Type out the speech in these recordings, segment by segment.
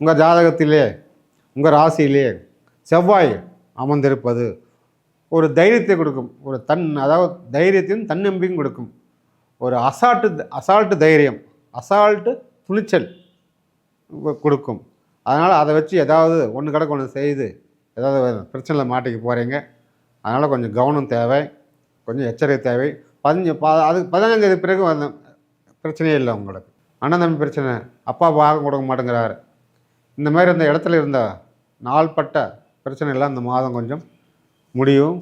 உங்கள் ஜாதகத்திலே உங்கள் ராசியிலே செவ்வாய் அமர்ந்திருப்பது ஒரு தைரியத்தை கொடுக்கும். ஒரு அதாவது தைரியத்தையும் தன்னம்பிக்கையும் கொடுக்கும். ஒரு அசால்ட்டு தைரியம், அசால்ட்டு துணிச்சல் கொடுக்கும். அதனால் அதை வச்சு ஏதாவது ஒன்று கிடக்கு ஒன்று செய்து ஏதாவது பிரச்சனையில் மாட்டிக்க போகிறீங்க. அதனால் கொஞ்சம் கவனம் தேவை, கொஞ்சம் எச்சரிக்கை தேவை. அதுக்கு 15ஆம் தேதி பிறகு வந்த பிரச்சனையே இல்லை உங்களுக்கு. அண்ணன் தம்பி பிரச்சனை, அப்பா பாகம் கொடுக்க மாட்டேங்கிறாரு, இந்த மாதிரி இந்த இடத்துல இருந்த நாள்பட்ட பிரச்சனை எல்லாம் இந்த மாதம் கொஞ்சம் முடியும்.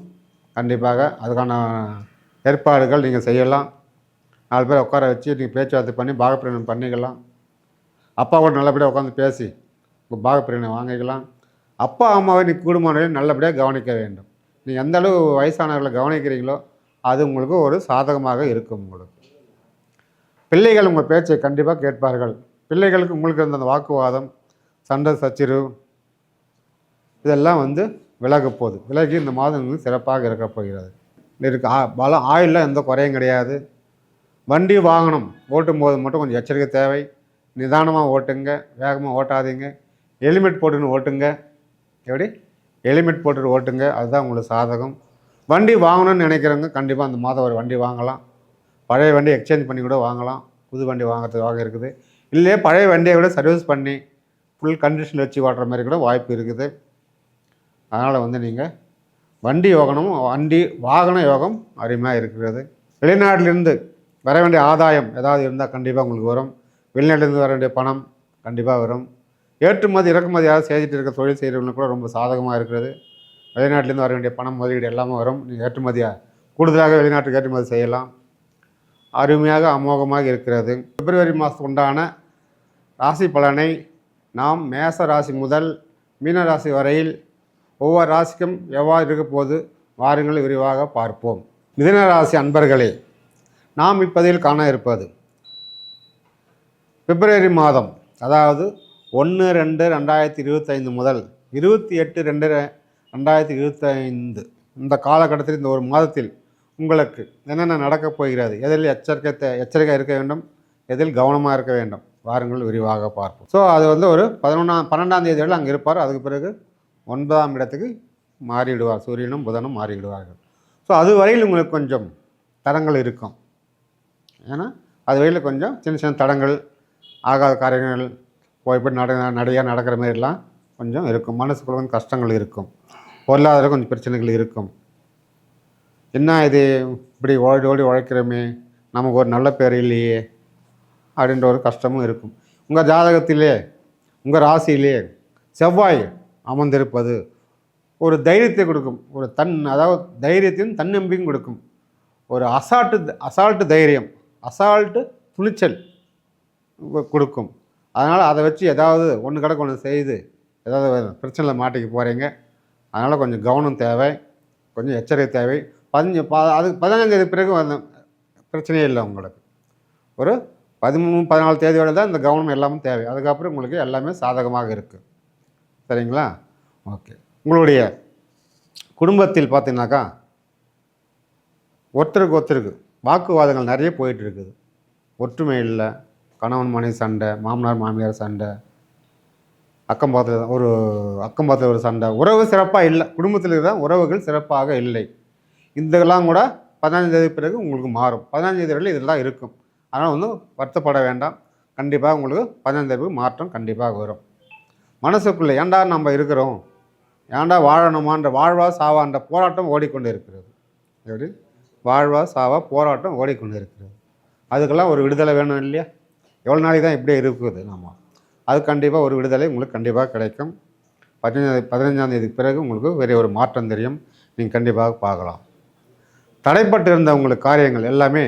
கண்டிப்பாக அதுக்கான ஏற்பாடுகள் நீங்கள் செய்யலாம். 4 பேர் உட்கார வச்சு நீங்கள் பேச்சுவார்த்தை பண்ணி பாகப்பிரிவினை பண்ணிக்கலாம். அப்பா கூட நல்லபடியாக உட்காந்து பேசி உங்கள் பாகப்பிரிவினை வாங்கிக்கலாம். அப்பா அம்மாவை நீ குடும்பம் நல்லபடியாக கவனிக்க வேண்டும். நீங்கள் எந்த அளவு வயசானவர்களை கவனிக்கிறீங்களோ அது உங்களுக்கு ஒரு சாதகமாக இருக்கும். உங்களுக்கு பிள்ளைகள் உங்கள் பேச்சை கண்டிப்பாக கேட்பார்கள். பிள்ளைகளுக்கு உங்களுக்கு இருந்த அந்த வாக்குவாதம், சண்டை சச்சரவு இதெல்லாம் விலக போகுது. விலகி இந்த மாதம் சிறப்பாக இருக்க போகிறது. பலம் ஆயிலில் எந்த குறையும் கிடையாது. வண்டி வாகனம் ஓட்டும் போது மட்டும் கொஞ்சம் எச்சரிக்கை தேவை. நிதானமாக ஓட்டுங்க, வேகமாக ஓட்டாதீங்க. ஹெல்மெட் போட்டுன்னு ஓட்டுங்க. எப்படி ஹெல்மெட் போட்டுட்டு ஓட்டுங்க, அதுதான் உங்களுக்கு சாதகம். வண்டி வாங்கணும்னு நினைக்கிறவங்க கண்டிப்பாக அந்த மாதம் ஒரு வண்டி வாங்கலாம். பழைய வண்டி எக்ஸ்சேஞ்ச் பண்ணி கூட வாங்கலாம். புது வண்டி வாங்கிறதுக்காக இருக்குது. இல்லையே பழைய வண்டியை விட சர்வீஸ் பண்ணி ஃபுல் கண்டிஷன் வச்சு ஓட்டுற மாதிரி கூட வாய்ப்பு இருக்குது. அதனால் நீங்கள் வண்டி வாகன யோகம் அருமையாக இருக்கிறது. வெளிநாட்டிலிருந்து வர வேண்டிய ஆதாயம் ஏதாவது இருந்தால் கண்டிப்பாக உங்களுக்கு வரும். வெளிநாட்டிலேருந்து வர வேண்டிய பணம் கண்டிப்பாக வரும். ஏற்றுமதி இறக்குமதி யாராவது செய்துட்டு இருக்க தொழில் செய்கிறவங்களுக்கு கூட ரொம்ப சாதகமாக இருக்கிறது. வெளிநாட்டிலேருந்து வர வேண்டிய பணம் முதலீடு எல்லாமே வரும். நீங்கள் ஏற்றுமதியாக கூடுதலாக வெளிநாட்டுக்கு ஏற்றுமதி செய்யலாம். அருமையாக அமோகமாக இருக்கிறது. பிப்ரவரி மாதத்துக்கு உண்டான ராசி பலனை நாம் மேச ராசி முதல் மீன ராசி வரையில் ஒவ்வொரு ராசிக்கும் எவ்வாறு இருக்க போது வாருங்கள் விரிவாக பார்ப்போம். மிதுன ராசி அன்பர்களே, நாம் இப்பதில் காண இருப்பது பிப்ரவரி மாதம், அதாவது 1/2/2025 முதல் 28/2/2025 இந்த காலகட்டத்தில், இந்த ஒரு மாதத்தில் உங்களுக்கு என்னென்ன நடக்கப் போகிறது, எதில் எச்சரிக்கை இருக்க வேண்டும், எதில் கவனமாக இருக்க வேண்டும், வாருங்கள் விரிவாக பார்ப்போம். ஸோ அது ஒரு 12ஆம் தேதி வரை அங்கே இருப்பார். அதுக்கு பிறகு 9ஆம் இடத்துக்கு மாறிவிடுவார். சூரியனும் புதனும் மாறிவிடுவார்கள். ஸோ அது வரையில் உங்களுக்கு கொஞ்சம் தடங்கள் இருக்கும். ஏன்னா அது வரையில் கொஞ்சம் சின்ன சின்ன தடங்கள், ஆகாத காரியங்கள், போய்போய் நடையாக நடக்கிற மாதிரிலாம் கொஞ்சம் இருக்கும். மனசுக்குள்ள கஷ்டங்கள் இருக்கும். பொருளாதார கொஞ்சம் பிரச்சனைகள் இருக்கும். என்ன இது இப்படி ஓடி ஓடி உழைக்கிறோமே, நமக்கு ஒரு நல்ல பேர் இல்லையே அப்படின்ற ஒரு கஷ்டமும் இருக்கும். உங்கள் ஜாதகத்திலே உங்கள் ராசியிலே செவ்வாய் அமர்ந்திருப்பது ஒரு தைரியத்தை கொடுக்கும். அதாவது தைரியத்தையும் தன்னம்பிக்கையும் கொடுக்கும். ஒரு அசால்ட்டு தைரியம், அசால்ட்டு துணிச்சல் கொடுக்கும். அதனால் அதை வச்சு ஏதாவது ஒன்று கிடக்கு ஒன்று செய்து ஏதாவது பிரச்சனையில் மாட்டிக்க போகிறீங்க. அதனால் கொஞ்சம் கவனம் தேவை, கொஞ்சம் எச்சரிக்கை தேவை. அதுக்கு 15ஆம் தேதி பிறகு வந்த பிரச்சனையே இல்லை. உங்களுக்கு ஒரு 13-14 தேதியோடு தான் இந்த கவனம் எல்லாமே தேவை. அதுக்கப்புறம் உங்களுக்கு எல்லாமே சாதகமாக இருக்குது. சரிங்களா? ஓகே. உங்களுடைய குடும்பத்தில் பார்த்தீங்கன்னாக்கா ஒருத்தருக்கு வாக்குவாதங்கள் நிறைய போயிட்டு இருக்குது. ஒற்றுமை இல்லை. கணவன் மனைவி சண்டை, மாமனார் மாமியார் சண்டை, அக்கம்பக்கத்தில் ஒரு சண்டை, உறவு சிறப்பாக இல்லை. குடும்பத்தில் இருக்கிற உறவுகள் சிறப்பாக இல்லை. இதெல்லாம் கூட 15ஆம் தேதி பிறகு உங்களுக்கு மாறும். 15ஆம் தேதி வரையில் இதெல்லாம் இருக்கும். அதனால் வருத்தப்பட வேண்டாம். கண்டிப்பாக உங்களுக்கு 15ஆம் தேதி மாற்றம் கண்டிப்பாக வரும். மனசுக்குள்ளே ஏண்டா நம்ம இருக்கிறோம், ஏண்டா வாழணுமான்ற வாழ்வா சாவான்ற போராட்டம் ஓடிக்கொண்டு இருக்கிறது. எப்படி வாழ்வா சாவா போராட்டம் ஓடிக்கொண்டு இருக்கிறது. அதுக்கெல்லாம் ஒரு விடுதலை வேணும் இல்லையா? எவ்வளோ நாளைக்கு தான் இப்படியே இருக்குது நம்ம? அது கண்டிப்பாக ஒரு விடுதலை உங்களுக்கு கண்டிப்பாக கிடைக்கும். 15ஆம் தேதிக்கு பிறகு உங்களுக்கு வேறு ஒரு மாற்றம் தெரியும். நீங்கள் கண்டிப்பாக பார்க்கலாம். தடைப்பட்டு இருந்த உங்களுக்கு காரியங்கள் எல்லாமே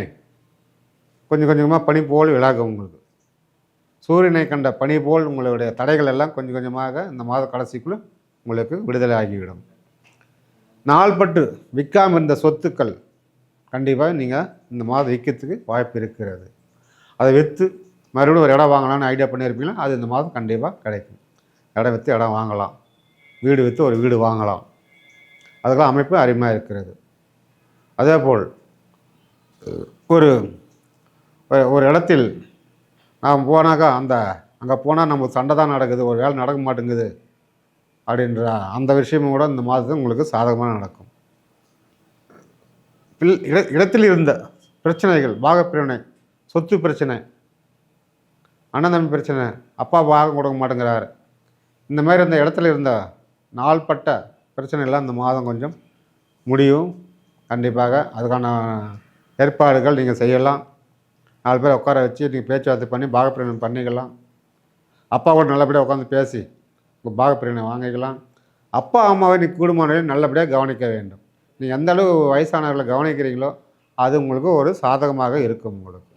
கொஞ்சம் கொஞ்சமாக பனி போல் விலகும். உங்களுக்கு சூரியனை கண்ட பனி போல் உங்களுடைய தடைகள் எல்லாம் கொஞ்சம் கொஞ்சமாக இந்த மாத கடைசிக்குள்ளே உங்களுக்கு விடுதலை ஆகிவிடும். நாள்பட்டு விற்காமல் இருந்த சொத்துக்கள் கண்டிப்பாக நீங்கள் இந்த மாதம் விற்கிறதுக்கு வாய்ப்பு இருக்கிறது. அதை விற்று மறுபடியும் ஒரு இடம் வாங்கலாம்னு ஐடியா பண்ணியிருப்பீங்களா? அது இந்த மாதம் கண்டிப்பாக கிடைக்கும். இடம் விற்று இடம் வாங்கலாம். வீடு விற்று ஒரு வீடு வாங்கலாம். அதுக்கெல்லாம் அமைப்பு அருமையாக இருக்கிறது. அதேபோல் ஒரு இடத்தில் நாம் போனாக்கா அந்த அங்கே போனால் நமக்கு சண்டை தான் நடக்குது, ஒரு வேலை நடக்க மாட்டேங்குது அப்படின்ற அந்த விஷயமும் கூட இந்த மாதத்தில் உங்களுக்கு சாதகமாக நடக்கும். இடத்தில் இருந்த பிரச்சனைகள், பாகப்பிரிவினை, சொத்து பிரச்சனை, அண்ணன் தம்பி பிரச்சனை, அப்பா பாகம் கொடுக்க மாட்டேங்கிறாரு, இந்த மாதிரி இந்த இடத்துல இருந்த நாள்பட்ட பிரச்சனைகள்லாம் இந்த மாதம் கொஞ்சம் முடியும். கண்டிப்பாக அதுக்கான ஏற்பாடுகள் நீங்கள் செய்யலாம். 4 பேர் உட்கார வச்சு நீங்கள் பேச்சுவார்த்தை பண்ணி பாகப்பிரிவினை பண்ணிக்கலாம். அப்பாவோட நல்லபடியாக உட்காந்து பேசி உங்கள் பாகப்பிரிவினை வாங்கிக்கலாம். அப்பா அம்மாவை நீ கூடுமானவரை நல்லபடியாக கவனிக்க வேண்டும். நீங்கள் எந்த அளவு வயசானவர்களை கவனிக்கிறீங்களோ அது உங்களுக்கு ஒரு சாதகமாக இருக்கும். உங்களுக்கு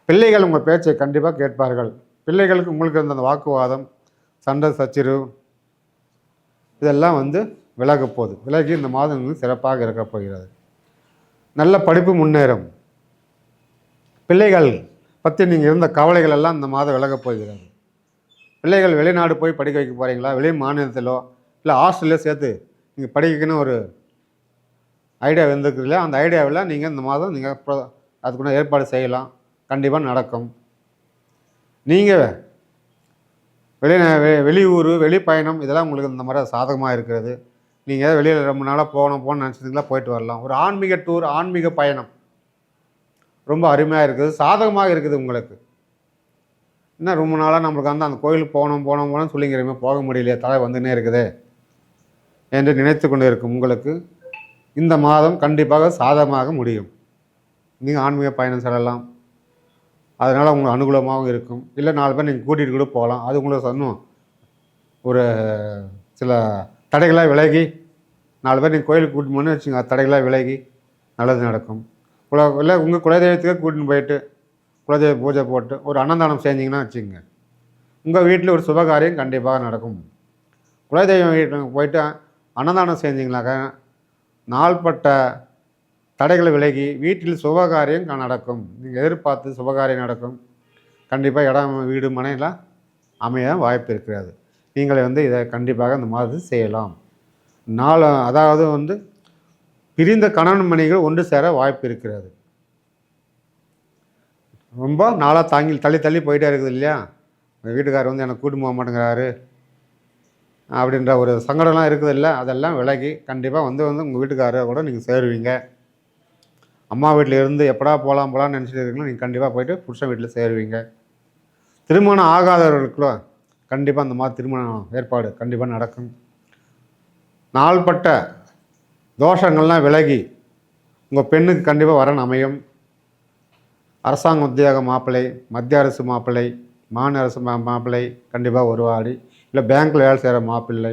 பிள்ளைகள் உங்கள் பேச்சை கண்டிப்பாக கேட்பார்கள். பிள்ளைகளுக்கு உங்களுக்கு இருந்த அந்த வாக்குவாதம், சண்டை சச்சரவு இதெல்லாம் விலக போகுது. விலகி இந்த மாதம் சிறப்பாக இருக்க போகிறது. நல்ல படிப்பு முன்னேறும். பிள்ளைகள் பற்றி நீங்கள் இருந்த கவலைகள் எல்லாம் இந்த மாதம் விலகப் போகிறது. பிள்ளைகள் வெளிநாடு போய் படிக்க வைக்க போகிறீங்களா, வெளி மாநிலத்திலோ இல்லை ஹாஸ்டல்லையோ சேர்த்து நீங்கள் படிக்கணும்னு ஒரு ஐடியா வந்துருக்குல்ல, அந்த ஐடியாவில் நீங்கள் இந்த மாதம் நீங்கள் அதுக்குள்ள ஏற்பாடு செய்யலாம். கண்டிப்பாக நடக்கும். நீங்கள் வெளியூர் வெளி பயணம் இதெல்லாம் உங்களுக்கு இந்த மாதிரி சாதகமாக இருக்கிறது. நீங்கள் வெளியில் ரொம்ப நாளாக போகணும்னு நினச்சிங்களா, போயிட்டு வரலாம். ஒரு ஆன்மீக டூர், ஆன்மீக பயணம் ரொம்ப அருமையாக இருக்குது, சாதகமாக இருக்குது உங்களுக்கு. இன்னும் ரொம்ப நாளாக நம்மளுக்கு அந்த கோயிலுக்கு போகணும்னு சொல்லிங்கிறீங்க, போக முடியலையே, தலை வந்துன்னே இருக்குது என்று நினைத்து கொண்டு இருக்கும் உங்களுக்கு இந்த மாதம் கண்டிப்பாக சாதகமாக முடியும். நீங்கள் ஆன்மீக பயணம் செல்லலாம். அதனால் உங்களுக்கு அனுகூலமாகவும் இருக்கும். இல்லை 4 பேர் நீங்கள் கூட்டிகிட்டு கூட போகலாம். அது உங்களுக்கு இன்னும் ஒரு சில தடைகளாக விலகி 4 பேர் நீங்கள் கோயிலுக்கு கூட்டின்னு போகணுன்னு வச்சுங்க, தடைகளாக விலகி நல்லது நடக்கும். இல்லை உங்கள் குலதெய்வத்துக்கே கூட்டின்னு போயிட்டு குலதெய்வ பூஜை போட்டு ஒரு அன்னதானம் செஞ்சிங்கன்னா வச்சுக்கோங்க, உங்கள் வீட்டில் ஒரு சுபகாரியம் கண்டிப்பாக நடக்கும். குலதெய்வம் வீட்டுக்கு போயிட்டு அன்னதானம் செஞ்சிங்கனாக்கா நாள்பட்ட தடைகளை விலகி வீட்டில் சுபகாரியம் நடக்கும். நீங்கள் எதிர்பார்த்து சுபகாரியம் நடக்கும். கண்டிப்பாக இடம், வீடு, மனையெல்லாம் அமைய வாய்ப்பு இருக்கிறது. நீங்கள் இதை கண்டிப்பாக இந்த மாதத்தில் செய்யலாம். அதாவது பிரிந்த கணவன் மனைவிகள் ஒன்று சேர வாய்ப்பு இருக்கிறது. ரொம்ப நாளாக தள்ளி போயிட்டே இருக்குது இல்லையா, வீட்டுக்காரர் எனக்கு கூட்டு போக மாட்டேங்கிறாரு அப்படின்ற ஒரு சங்கடம்லாம் இருக்குது இல்லை, அதெல்லாம் விலகி கண்டிப்பாக உங்கள் வீட்டுக்காரரை கூட நீங்கள் சேருவீங்க. அம்மா வீட்டில் இருந்து எப்படா போகலான்னு நினச்சிட்டு இருக்கீங்களோ நீங்கள் கண்டிப்பாக போயிட்டு புருஷன் வீட்டில் சேருவீங்க. திருமணம் ஆகாதவர்களுக்குள்ள கண்டிப்பாக அந்த மாதிரி திருமணம் ஏற்பாடு கண்டிப்பாக நடக்கும். நாள்பட்ட தோஷங்கள்லாம் விலகி உங்கள் பெண்ணுக்கு கண்டிப்பாக வரன் அமையும். அரசாங்க உத்தியோக மாப்பிள்ளை, மத்திய அரசு மாப்பிள்ளை, மாநில அரசு மாப்பிள்ளை கண்டிப்பாக உருவாடி, இல்லை பேங்க்கில் வேலை செய்கிற மாப்பிள்ளை,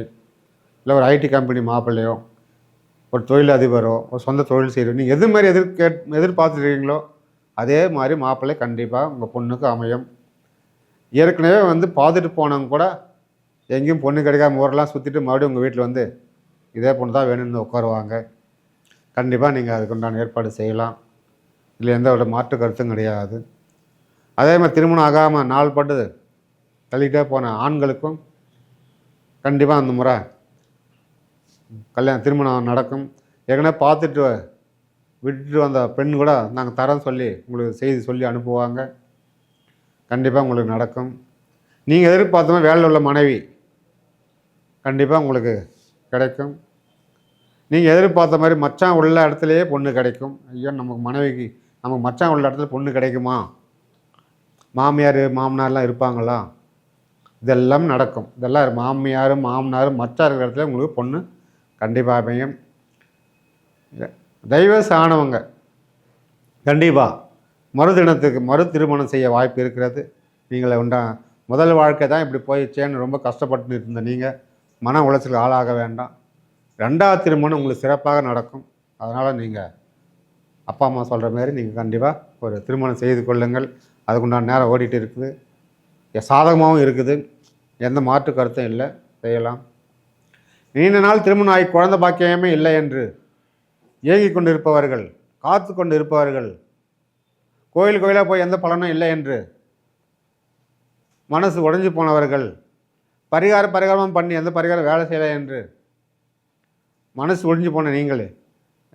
இல்லை ஒரு ஐடி கம்பெனி மாப்பிள்ளையோ, ஒரு தொழில் அதிபரோ, ஒரு சொந்த தொழில் செய்கிறோம், நீங்கள் எது மாதிரி எதிர்பார்த்துருக்கீங்களோ அதே மாதிரி மாப்பிள்ளை கண்டிப்பாக உங்கள் பொண்ணுக்கு அமையும். ஏற்கனவே பார்த்துட்டு போனவங்க கூட எங்கேயும் பொண்ணு கிடைக்காம ஊரெல்லாம் சுற்றிட்டு மறுபடியும் உங்கள் வீட்டில் இதே பொண்ணு தான் வேணும்னு உட்காருவாங்க. கண்டிப்பாக நீங்கள் அதுக்குண்டான ஏற்பாடு செய்யலாம். இல்லை எந்த ஒரு மாற்று கருத்தும் கிடையாது. அதே மாதிரி திருமணம் ஆகாமல் நாள்பட்டு தள்ளிகிட்டே போன ஆண்களுக்கும் கண்டிப்பாக அந்த முறை திருமணம் நடக்கும். ஏற்கனவே பார்த்துட்டு விட்டுட்டு வந்த பெண் கூட நாங்கள் தரேன்னு சொல்லி உங்களுக்கு செய்தி சொல்லி அனுப்புவாங்க. கண்டிப்பாக உங்களுக்கு நடக்கும். நீங்கள் எதிர்பார்த்தோம் வேலையில் உள்ள மனைவி கண்டிப்பாக உங்களுக்கு கிடைக்கும். நீங்கள் எதிர்பார்த்த மாதிரி மச்சான் உள்ள இடத்துலையே பொண்ணு கிடைக்கும். ஐயோ நமக்கு மச்சான் உள்ள இடத்துல பொண்ணு கிடைக்குமா, மாமியார் மாமனார்லாம் இருப்பாங்களா, இதெல்லாம் நடக்கும். இதெல்லாம் மாமியார் மாமனார் மச்சான் இருக்கிற இடத்துல உங்களுக்கு பொண்ணு கண்டிப்பாக அமையும். டைவர்ஸ் ஆனவங்க கண்டிப்பாக மறு திருமணம் செய்ய வாய்ப்பு இருக்கிறது. நீங்களே முதல் வாழ்க்கை தான் இப்படி போயிடுச்சேன்னு ரொம்ப கஷ்டப்பட்டு இருந்த நீங்கள் மன உளைச்சலுக்கு ஆளாக வேண்டாம். 2வது திருமணம் உங்களுக்கு சிறப்பாக நடக்கும். அதனால் நீங்கள் அப்பா அம்மா சொல்கிற மாதிரி நீங்கள் கண்டிப்பாக ஒரு திருமணம் செய்து கொள்ளுங்கள். அதுக்குண்டான நேரம் ஓடிட்டு இருக்குது, சாதகமாகவும் இருக்குது, எந்த மாற்று கருத்தும் இல்லை, செய்யலாம். நீண்ட நாள் திருமணம் ஆகி குழந்தை பாக்கியமே இல்லை என்று ஏங்கி கொண்டு இருப்பவர்கள், காத்து கொண்டு இருப்பவர்கள், கோயிலாக போய் எந்த பலனும் இல்லை என்று மனசு உடைஞ்சு போனவர்கள், பரிகாரம் பண்ணி எந்த பரிகாரம் வேலை செய்யலை என்று மனசு ஒழிஞ்சு போன நீங்களே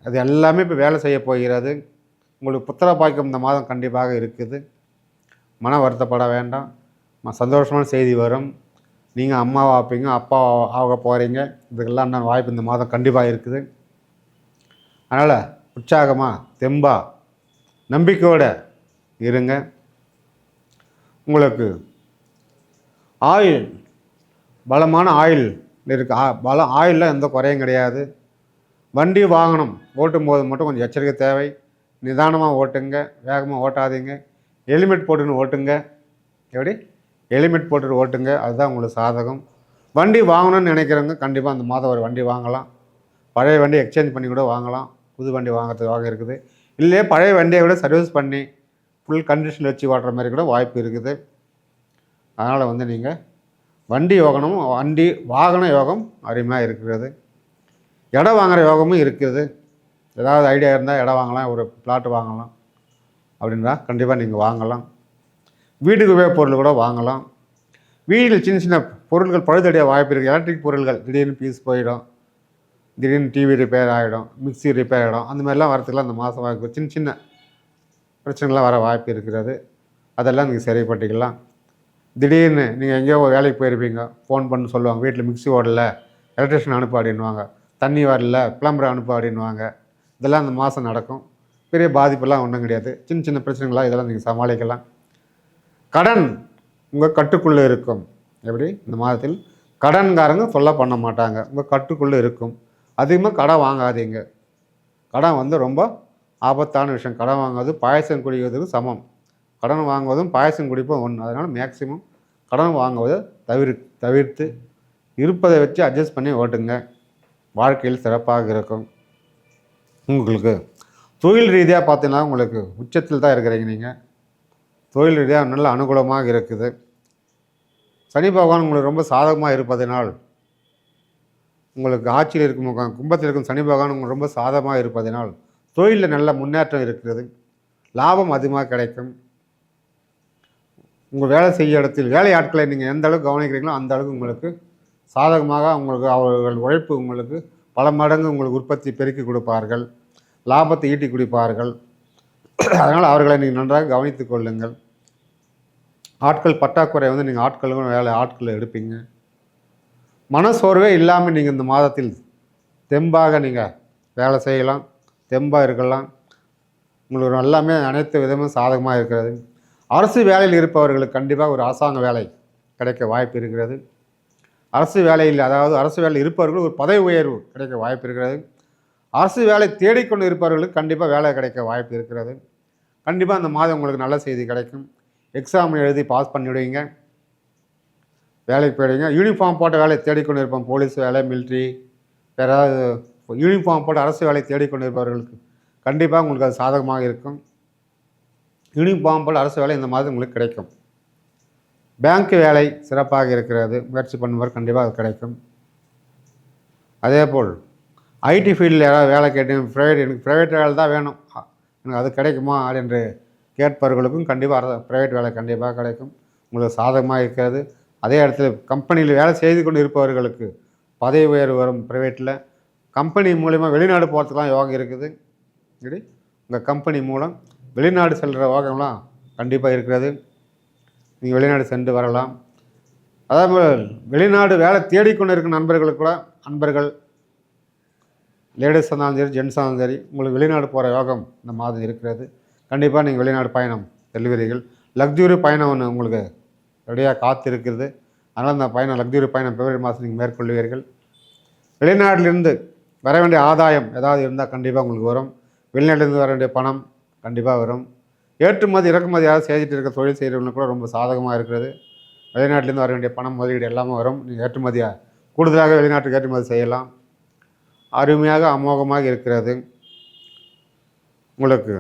அது எல்லாமே இப்போ வேலை செய்ய போகிறது. உங்களுக்கு புத்திர பாக்கியம் இந்த மாதம் கண்டிப்பாக இருக்குது. மன வருத்தப்பட வேண்டாம். சந்தோஷமான செய்தி வரும். நீங்கள் அம்மாவை ஆப்பீங்க, அப்பா ஆக போகிறீங்க. இதுக்கெல்லாம் நான் வாய்ப்பு இந்த மாதம் கண்டிப்பாக இருக்குது. அதனால் உற்சாகமாக தெம்பாக நம்பிக்கையோடு இருங்க. உங்களுக்கு ஆயில், பலமான ஆயில் இருக்குது. ஆயிலில் எந்த குறையும் கிடையாது. வண்டி வாகனம் ஓட்டும்போது மட்டும் கொஞ்சம் எச்சரிக்கை தேவை. நிதானமாக ஓட்டுங்க, வேகமாக ஓட்டாதீங்க. ஹெல்மெட் போட்டுன்னு ஓட்டுங்க. எப்படி ஹெல்மெட் போட்டுட்டு ஓட்டுங்க, அதுதான் உங்களுக்கு சாதகம். வண்டி வாங்கணும்னு நினைக்கிறவங்க கண்டிப்பாக அந்த மாதம் ஒரு வண்டி வாங்கலாம். பழைய வண்டி எக்ஸ்சேஞ்ச் பண்ணி கூட வாங்கலாம். புது வண்டி வாங்குறதுக்காக இருக்குது. இல்லையே பழைய வண்டியை விட சர்வீஸ் பண்ணி ஃபுல் கண்டிஷன் வச்சு ஓட்டுற மாதிரி கூட வாய்ப்பு இருக்குது. அதனால் நீங்கள் வண்டி வாகன யோகம் அருமையாக இருக்கிறது. இடம் வாங்குகிற யோகமும் இருக்குது. ஏதாவது ஐடியா இருந்தால் இடம் வாங்கலாம், ஒரு பிளாட் வாங்கலாம் அப்படின்றா கண்டிப்பாக நீங்கள் வாங்கலாம். வீட்டுக்கு உபயோக பொருள் கூட வாங்கலாம். வீட்டில் சின்ன சின்ன பொருட்கள் பழுதடைய வாய்ப்பு இருக்குது. எலக்ட்ரிக் பொருட்கள் திடீர்னு பீஸ் போயிடும், திடீர்னு டிவி ரிப்பேர் ஆகிடும், மிக்சி ரிப்பேர் ஆகிடும். அந்த மாதிரிலாம் வரத்துக்குலாம் அந்த மாதம் வாய்ப்பு, சின்ன சின்ன பிரச்சனைலாம் வர வாய்ப்பு இருக்கிறது. அதெல்லாம் நீங்கள் சரிப்பட்டுக்கலாம். திடீர்னு நீங்கள் எங்கேயோ வேலைக்கு போயிருப்பீங்க, ஃபோன் பண்ணி சொல்லுவாங்க, வீட்டில் மிக்சி ஓடலை, எலக்ட்ரிஷியன் அனுப்பு அப்படின்வாங்க, தண்ணி வரல, பிளம்பர் அனுப்பு அப்படின்வாங்க. இதெல்லாம் அந்த மாதம் நடக்கும். பெரிய பாதிப்பெல்லாம் ஒன்றும் கிடையாது. சின்ன சின்ன பிரச்சனைகளாக இதெல்லாம் நீங்கள் சமாளிக்கலாம். கடன் உங்கள் கட்டுக்குள்ளே இருக்கும். எப்படி இந்த மாதத்தில் கடன்காரங்க சொல்ல பண்ண மாட்டாங்க, உங்கள் கட்டுக்குள்ளே இருக்கும். அதிகமாக கடன் வாங்காதீங்க. கடன் ரொம்ப ஆபத்தான விஷயம். கடன் வாங்குவது பாயசம் குடிக்கிறதுக்கு சமம். கடன் வாங்குவதும் பாயசம் குடிப்பும் ஒன்று. அதனால் மேக்சிமம் கடன் வாங்குவதை தவிர்த்து இருப்பதை வச்சு அட்ஜஸ்ட் பண்ணி ஓட்டுங்க. வாழ்க்கையில் சிறப்பாக இருக்கும். உங்களுக்கு தொழில் ரீதியாக பார்த்தீங்கன்னா உங்களுக்கு உச்சத்தில் தான் இருக்கிறீங்க. நீங்கள் தொழில் ரீதியாக நல்ல அனுகூலமாக இருக்குது. சனி பகவான் உங்களுக்கு ரொம்ப சாதகமாக இருப்பதனால், உங்களுக்கு ஆட்சியில் இருக்கும் கும்பத்தில் இருக்கும் சனி பகவான் உங்களுக்கு ரொம்ப சாதகமாக இருப்பதனால் தொழிலில் நல்ல முன்னேற்றம் இருக்கிறது. லாபம் அதிகமாக கிடைக்கும். உங்கள் வேலை செய்ய இடத்தில் வேலை ஆட்களை நீங்கள் எந்த அளவுக்கு கவனிக்கிறீங்களோ அந்த அளவுக்கு உங்களுக்கு சாதகமாக அவர்கள் உழைப்பு உங்களுக்கு பல மடங்கு உங்களுக்கு உற்பத்தி பெருக்கி கொடுப்பார்கள், லாபத்தை ஈட்டி கொடுப்பார்கள். அதனால் அவர்களை நீங்கள் நன்றாக கவனித்து கொள்ளுங்கள். ஆட்கள் பற்றாக்குறை நீங்கள் ஆட்களுக்கும் ஆட்களை எடுப்பீங்க. மனசோர்வே இல்லாமல் நீங்கள் இந்த மாதத்தில் தெம்பாக நீங்கள் வேலை செய்யலாம், தெம்பாக இருக்கலாம். உங்களுக்கு எல்லாமே அனைத்து விதமும் சாதகமாக இருக்கிறது. அரசு வேலையில் இருப்பவர்களுக்கு கண்டிப்பாக ஒரு அரசாங்க வேலை கிடைக்க வாய்ப்பு இருக்கிறது. அரசு வேலையில் அரசு வேலையில் இருப்பவர்கள் ஒரு பதவி உயர்வு கிடைக்க வாய்ப்பு இருக்கிறது. அரசு வேலை தேடிக்கொண்டு இருப்பவர்களுக்கு கண்டிப்பாக வேலை கிடைக்க வாய்ப்பு இருக்கிறது. கண்டிப்பாக அந்த மாதம் உங்களுக்கு நல்ல செய்தி கிடைக்கும். எக்ஸாம் எழுதி பாஸ் பண்ணிவிடுவீங்க, வேலைக்கு போயிடுவீங்க. யூனிஃபார்ம் போட்ட வேலையை தேடிக்கொண்டு இருப்போம், போலீஸ் வேலை, மிலிட்ரி, யாராவது யூனிஃபார்ம் போட்ட அரசு வேலை தேடிக்கொண்டு இருப்பவர்களுக்கு கண்டிப்பாக உங்களுக்கு அது சாதகமாக இருக்கும். யூனிஃபார்ம் போல் அரசு வேலை இந்த மாதம் உங்களுக்கு கிடைக்கும். பேங்க் வேலை சிறப்பாக இருக்கிறது. முயற்சி பண்ணுவார், கண்டிப்பாக அது கிடைக்கும். அதேபோல் ஐடி ஃபீல்டில் யாராவது வேலை கேட்டு எனக்கு ப்ரைவேட் வேலை தான் வேணும், எனக்கு அது கிடைக்குமா அப்படின்னு கேட்பவர்களுக்கும் கண்டிப்பாக ப்ரைவேட் வேலை கண்டிப்பாக கிடைக்கும். உங்களுக்கு சாதகமாக இருக்கிறது. அதே இடத்துல கம்பெனியில் வேலை செய்து கொண்டு இருப்பவர்களுக்கு பதவி உயர்வு வரும். ப்ரைவேட்டில் கம்பெனி மூலிமா வெளிநாடு போகிறதுக்கெலாம் யோகம் இருக்குது. இப்படி உங்கள் கம்பெனி மூலம் வெளிநாடு செல்கிற யோகம்லாம் கண்டிப்பாக இருக்கிறது. நீங்கள் வெளிநாடு சென்று வரலாம். அதேபோல் வெளிநாடு வேலை தேடிக்கொண்டு இருக்கும் நண்பர்களுக்கு கூட, நண்பர்கள் லேடிஸ் இருந்தாலும் சரி, ஜென்ஸாக இருந்தாலும் சரி, உங்களுக்கு வெளிநாடு போகிற யோகம் இந்த மாதம் இருக்கிறது. கண்டிப்பாக நீங்கள் வெளிநாடு பயணம் செல்வீர்கள். லக்ஸுரி பயணம் ஒன்று உங்களுக்கு ரெடியாக காத்து இருக்கிறது. அதனால் அந்த பயணம், லக்ஸுரி பயணம் பிப்ரவரி மாதம் நீங்கள் மேற்கொள்வீர்கள். வெளிநாட்டிலிருந்து வர வேண்டிய ஆதாயம் ஏதாவது இருந்தால் கண்டிப்பாக உங்களுக்கு வரும். வெளிநாட்டிலிருந்து வர வேண்டிய பணம் கண்டிப்பாக வரும். ஏற்றுமதி இறக்குமதி யாராவது செய்துட்டு இருக்க தொழில் செய்கிறவங்களுக்கு கூட ரொம்ப சாதகமாக இருக்கிறது. வெளிநாட்டிலேருந்து வர வேண்டிய பணம் முதலீடு எல்லாமே வரும். நீங்கள் ஏற்றுமதியாக கூடுதலாக வெளிநாட்டுக்கு ஏற்றுமதி செய்யலாம். அருமையாக அமோகமாக இருக்கிறது. உங்களுக்கு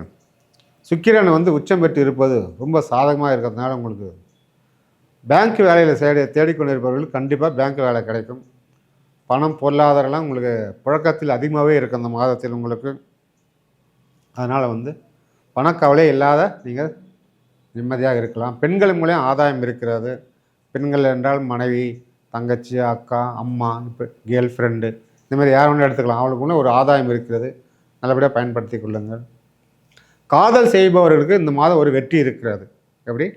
சுக்கிரன் உச்சம் பெற்று இருப்பது ரொம்ப சாதகமாக இருக்கிறதுனால உங்களுக்கு பேங்க் வேலையில் தேடிக்கொண்டு இருப்பவர்களுக்கு கண்டிப்பாக பேங்க் வேலை கிடைக்கும். பணம் பொருளாதாரம்லாம் உங்களுக்கு புழக்கத்தில் அதிகமாகவே இருக்குது அந்த மாதத்தில் உங்களுக்கு. அதனால் பணக்கவலை இல்லாத நீங்கள் நிம்மதியாக இருக்கலாம். பெண்கள் மூலம் ஆதாயம் இருக்கிறது. பெண்கள் என்றால் மனைவி, தங்கச்சி, அக்கா, அம்மா, இப்போ கேர்ள் ஃப்ரெண்டு, இந்த மாதிரி யார் வேணாலும் எடுத்துக்கலாம். அவளுக்குள்ள ஒரு ஆதாயம் இருக்கிறது. நல்லபடியாக பயன்படுத்தி கொள்ளுங்கள். காதல் செய்பவர்களுக்கு இந்த மாதம் ஒரு வெற்றி இருக்கிறது. எப்படி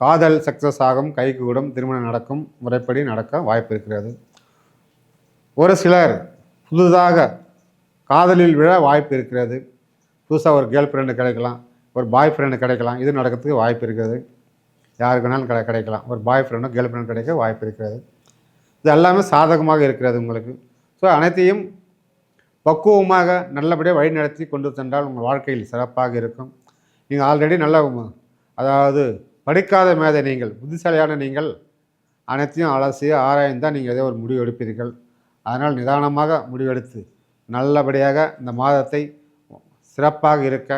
காதல் சக்ஸஸ் ஆகும், கைகூடும், திருமணம் நடக்கும், முறைப்படி நடக்க வாய்ப்பு இருக்கிறது. ஒரு சிலர் புதுதாக காதலில் விழ வாய்ப்பு இருக்கிறது. புதுசாக ஒரு கேர்ள் ஃப்ரெண்டு கிடைக்கலாம், ஒரு பாய் ஃப்ரெண்டு கிடைக்கலாம். இது நடக்கிறதுக்கு வாய்ப்பு இருக்கிறது. யாருக்கு வேணாலும் கிடைக்கலாம். ஒரு பாய் ஃப்ரெண்டும் கேர்ள் ஃப்ரெண்டும் கிடைக்க வாய்ப்பு இருக்கிறது. இது எல்லாமே சாதகமாக இருக்கிறது உங்களுக்கு. ஸோ அனைத்தையும் பக்குவமாக நல்லபடியாக வழிநடத்தி கொண்டு சென்றால் உங்கள் வாழ்க்கையில் சிறப்பாக இருக்கும். நீங்கள் ஆல்ரெடி நல்ல அதாவது படிக்காத மேதை நீங்கள், புத்திசாலியான நீங்கள் அனைத்தையும் அலசி ஆராய்ந்தால் நீங்கள் ஏதோ ஒரு முடிவு எடுப்பீர்கள். அதனால் நிதானமாக முடிவெடுத்து நல்லபடியாக இந்த மாதத்தை சிறப்பாக இருக்க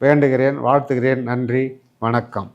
வேண்டுகிறேன், வாழ்த்துகிறேன். நன்றி, வணக்கம்.